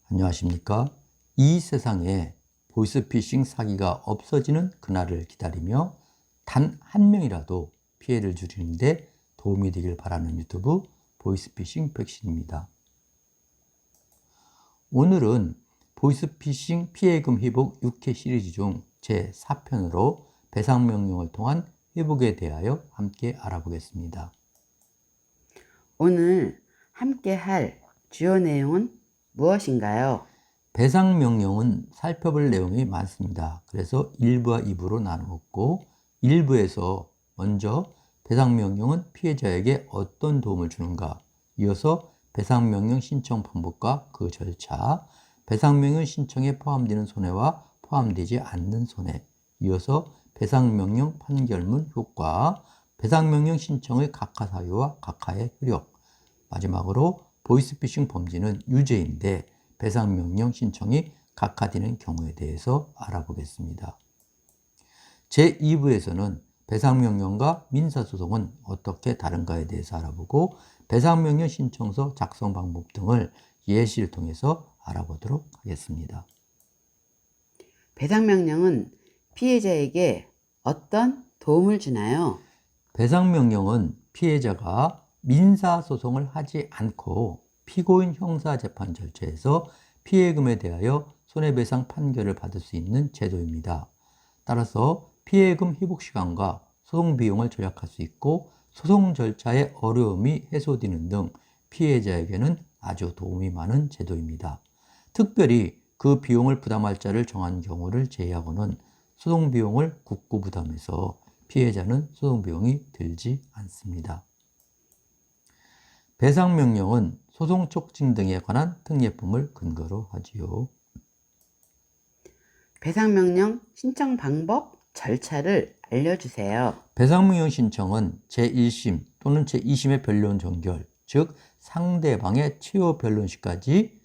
안녕하십니까? 이 세상에 보이스피싱 사기가 없어지는 그날을 기다리며 단 한 명이라도 피해를 줄이는데 도움이 되길 바라는 유튜브 보이스피싱 백신입니다. 오늘은 보이스피싱 피해금 회복 6회 시리즈 중 제4편으로 배상명령을 통한 회복에 대하여 함께 알아보겠습니다. 오늘 함께 할 주요 내용은 무엇인가요? 배상명령은 살펴볼 내용이 많습니다. 그래서 1부와 2부로 나누었고 1부에서 먼저 배상명령은 피해자에게 어떤 도움을 주는가, 이어서 배상명령 신청 방법과 그 절차, 배상명령 신청에 포함되는 손해와 포함되지 않는 손해, 이어서 배상명령 판결문 효과, 배상명령 신청의 각하 사유와 각하의 효력, 마지막으로 보이스피싱 범죄는 유죄인데 배상명령 신청이 각하되는 경우에 대해서 알아보겠습니다. 제2부에서는 배상명령과 민사소송은 어떻게 다른가에 대해서 알아보고 배상명령 신청서 작성 방법 등을 예시를 통해서 알아보도록 하겠습니다. 배상명령은 피해자에게 어떤 도움을 주나요? 배상명령은 피해자가 민사소송을 하지 않고 피고인 형사재판 절차에서 피해금에 대하여 손해배상 판결을 받을 수 있는 제도입니다. 따라서 피해금 회복시간과 소송비용을 절약할 수 있고 소송 절차의 어려움이 해소되는 등 피해자에게는 아주 도움이 많은 제도입니다. 특별히 그 비용을 부담할 자를 정한 경우를 제외하고는 소송비용을 국고 부담해서 피해자는 소송비용이 들지 않습니다. 배상명령은 소송 촉진 등에 관한 특례품을 근거로 하지요. 배상명령 신청 방법, 절차를 알려주세요. 배상명령 신청은 제1심 또는 제2심의 변론 종결, 즉 상대방의 최후 변론시까지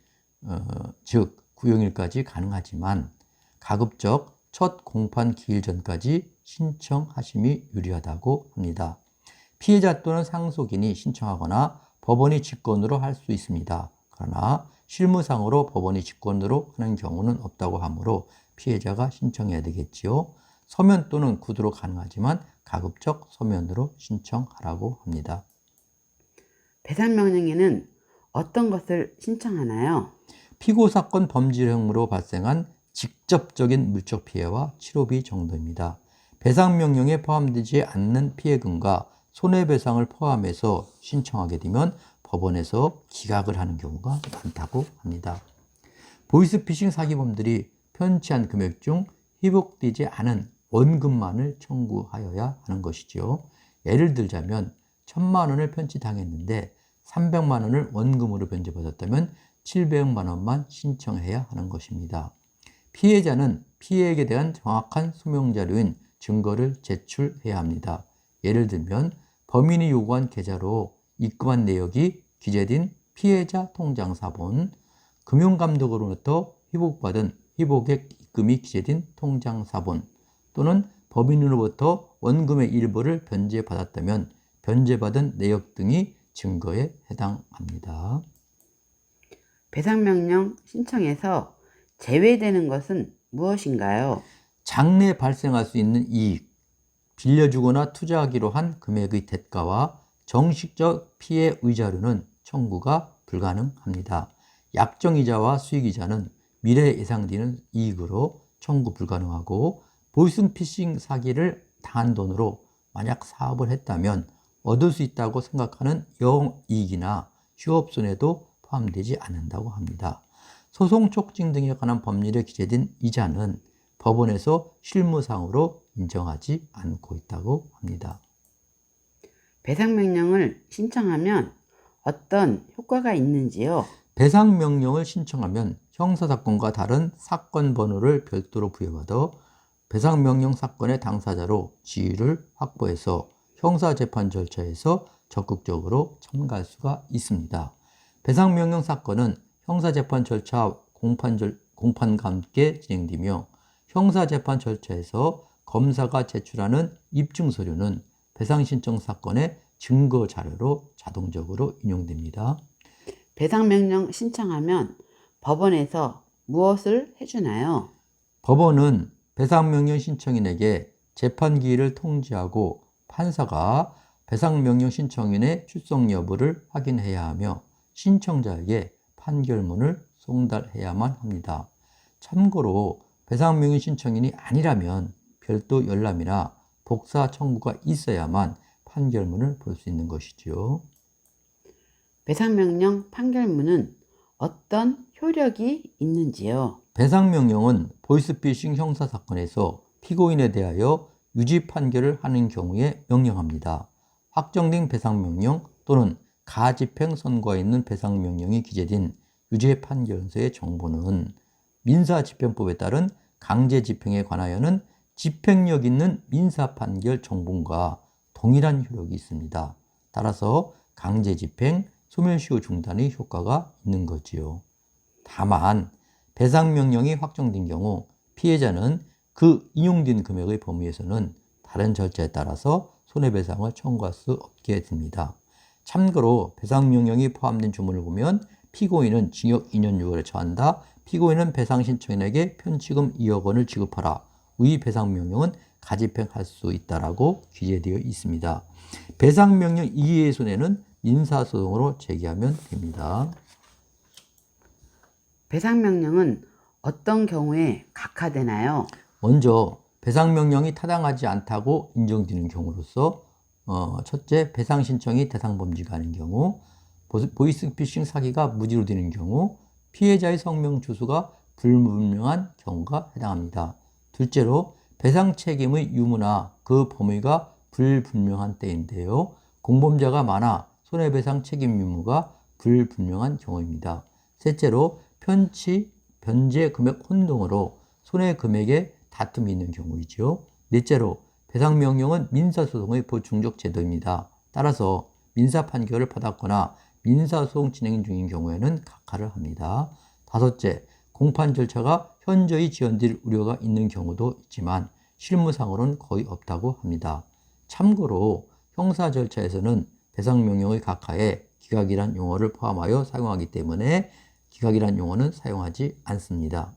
즉 구형일까지 가능하지만 가급적 첫 공판 기일 전까지 신청하심이 유리하다고 합니다. 피해자 또는 상속인이 신청하거나 법원이 직권으로 할 수 있습니다. 그러나 실무상으로 법원이 직권으로 하는 경우는 없다고 하므로 피해자가 신청해야 되겠지요. 서면 또는 구두로 가능하지만 가급적 서면으로 신청하라고 합니다. 배상명령에는 어떤 것을 신청하나요? 피고사건 범죄행위로 발생한 직접적인 물적 피해와 치료비 정도입니다. 배상명령에 포함되지 않는 피해금과 손해배상을 포함해서 신청하게 되면 법원에서 기각을 하는 경우가 많다고 합니다. 보이스피싱 사기범들이 편취한 금액 중 회복되지 않은 원금만을 청구하여야 하는 것이죠. 예를 들자면 1,000만 원을 편취당했는데 300만 원을 원금으로 변제받았다면 700만 원만 신청해야 하는 것입니다. 피해자는 피해액에 대한 정확한 소명자료인 증거를 제출해야 합니다. 예를 들면 범인이 요구한 계좌로 입금한 내역이 기재된 피해자 통장사본, 금융감독으로부터 회복받은 회복액 입금이 기재된 통장사본, 또는 법인으로부터 원금의 일부를 변제받았다면 변제받은 내역 등이 증거에 해당합니다. 배상명령 신청에서 제외되는 것은 무엇인가요? 장래 발생할 수 있는 이익, 빌려주거나 투자하기로 한 금액의 대가와 정식적 피해 의자료는 청구가 불가능합니다. 약정이자와 수익이자는 미래에 예상되는 이익으로 청구 불가능하고 보이스피싱 사기를 당한 돈으로 만약 사업을 했다면 얻을 수 있다고 생각하는 영이익이나 휴업손해도 포함되지 않는다고 합니다. 소송 촉진 등에 관한 법률에 기재된 이자는 법원에서 실무상으로 인정하지 않고 있다고 합니다. 배상명령을 신청하면 어떤 효과가 있는지요? 배상명령을 신청하면 형사사건과 다른 사건 번호를 별도로 부여받아 배상명령 사건의 당사자로 지위를 확보해서 형사재판 절차에서 적극적으로 참가할 수가 있습니다. 배상명령 사건은 형사재판 절차 공판과 함께 진행되며 형사재판 절차에서 검사가 제출하는 입증서류는 배상신청 사건의 증거자료로 자동적으로 인용됩니다. 배상명령 신청하면 법원에서 무엇을 해주나요? 법원은 배상명령 신청인에게 재판 기일을 통지하고 판사가 배상명령 신청인의 출석 여부를 확인해야 하며 신청자에게 판결문을 송달해야만 합니다. 참고로 배상명령 신청인이 아니라면 별도 열람이나 복사 청구가 있어야만 판결문을 볼 수 있는 것이죠. 배상명령 판결문은 어떤 효력이 있는지요? 배상명령은 보이스피싱 형사사건에서 피고인에 대하여 유지 판결을 하는 경우에 명령합니다. 확정된 배상명령 또는 가집행 선고가 있는 배상명령이 기재된 유죄 판결서의 정보는 민사집행법에 따른 강제집행에 관하여는 집행력 있는 민사판결 정본과 동일한 효력이 있습니다. 따라서 강제집행, 소멸시효 중단의 효과가 있는 거지요. 다만 배상명령이 확정된 경우 피해자는 그 인용된 금액의 범위에서는 다른 절차에 따라서 손해배상을 청구할 수 없게 됩니다. 참고로 배상명령이 포함된 주문을 보면 피고인은 징역 2년 6개월에 처한다. 피고인은 배상신청인에게 편취금 2억 원을 지급하라. 의 배상명령은 가집행할 수 있다라고 기재되어 있습니다. 배상명령 이외의 손해는 민사소송으로 제기하면 됩니다. 배상명령은 어떤 경우에 각하되나요? 먼저 배상명령이 타당하지 않다고 인정되는 경우로서 첫째, 배상신청이 대상범죄가 아닌 경우, 보이스피싱 사기가 무지로 되는 경우, 피해자의 성명 주소가 불분명한 경우가 해당합니다. 둘째로 배상 책임의 유무나 그 범위가 불분명한 때인데요. 공범자가 많아 손해배상 책임 유무가 불분명한 경우입니다. 셋째로 편취, 변제 금액 혼동으로 손해 금액에 다툼이 있는 경우이죠. 넷째로 배상명령은 민사소송의 보충적 제도입니다. 따라서 민사 판결을 받았거나 민사소송 진행 중인 경우에는 각하를 합니다. 다섯째, 공판 절차가 현저히 지연될 우려가 있는 경우도 있지만 실무상으로는 거의 없다고 합니다. 참고로 형사 절차에서는 배상명령의 각하에 기각이란 용어를 포함하여 사용하기 때문에 기각이란 용어는 사용하지 않습니다.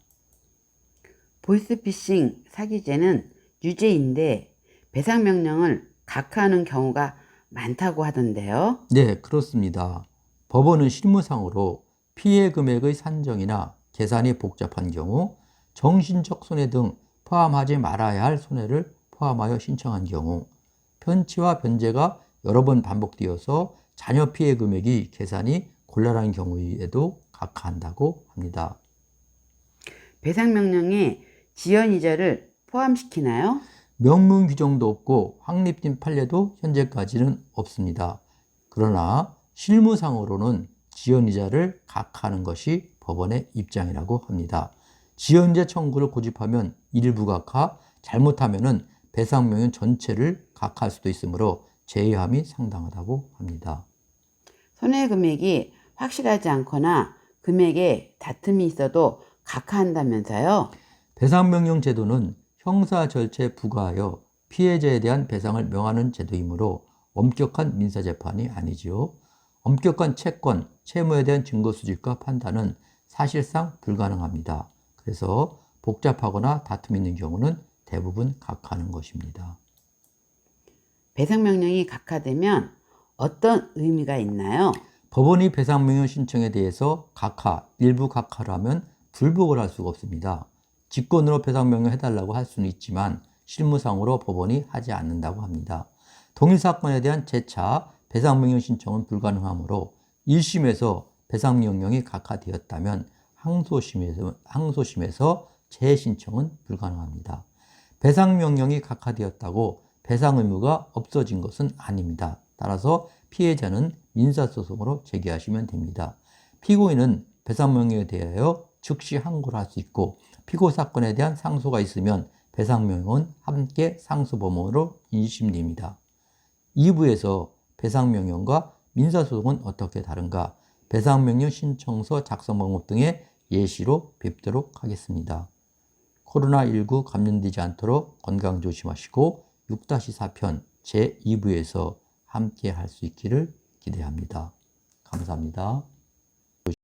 보이스피싱 사기죄는 유죄인데 배상명령을 각하하는 경우가 많다고 하던데요. 네, 그렇습니다. 법원은 실무상으로 피해 금액의 산정이나 계산이 복잡한 경우, 정신적 손해 등 포함하지 말아야 할 손해를 포함하여 신청한 경우, 편취와 변제가 여러 번 반복되어서 자녀 피해 금액이 계산이 곤란한 경우에도 각하한다고 합니다. 배상명령에 지연이자를 포함시키나요? 명문 규정도 없고 확립된 판례도 현재까지는 없습니다. 그러나 실무상으로는 지연이자를 각하하는 것이 법원의 입장이라고 합니다. 지연이자 청구를 고집하면 일부 각하, 잘못하면 배상명령 전체를 각하할 수도 있으므로 제외함이 상당하다고 합니다. 손해금액이 확실하지 않거나 금액에 다툼이 있어도 각하한다면서요? 배상명령 제도는 형사 절차에 부과하여 피해자에 대한 배상을 명하는 제도이므로 엄격한 민사재판이 아니지요. 엄격한 채권, 채무에 대한 증거 수집과 판단은 사실상 불가능합니다. 그래서 복잡하거나 다툼이 있는 경우는 대부분 각하하는 것입니다. 배상명령이 각하되면 어떤 의미가 있나요? 법원이 배상명령 신청에 대해서 각하, 일부 각하를 하면 불복을 할 수가 없습니다. 직권으로 배상명령 해달라고 할 수는 있지만 실무상으로 법원이 하지 않는다고 합니다. 동일 사건에 대한 재차 배상명령 신청은 불가능하므로 1심에서 배상명령이 각하되었다면 항소심에서 재신청은 불가능합니다. 배상명령이 각하되었다고 배상 의무가 없어진 것은 아닙니다. 따라서 피해자는 민사소송으로 제기하시면 됩니다. 피고인은 배상명령에 대하여 즉시 항고를 할 수 있고 피고 사건에 대한 상소가 있으면 배상명령은 함께 상소범으로 인심됩니다. 2부에서 배상명령과 민사소송은 어떻게 다른가, 배상명령 신청서 작성 방법 등의 예시로 뵙도록 하겠습니다. 코로나19 감염되지 않도록 건강 조심하시고 6-4편 제2부에서 함께 할 수 있기를 기대합니다. 감사합니다.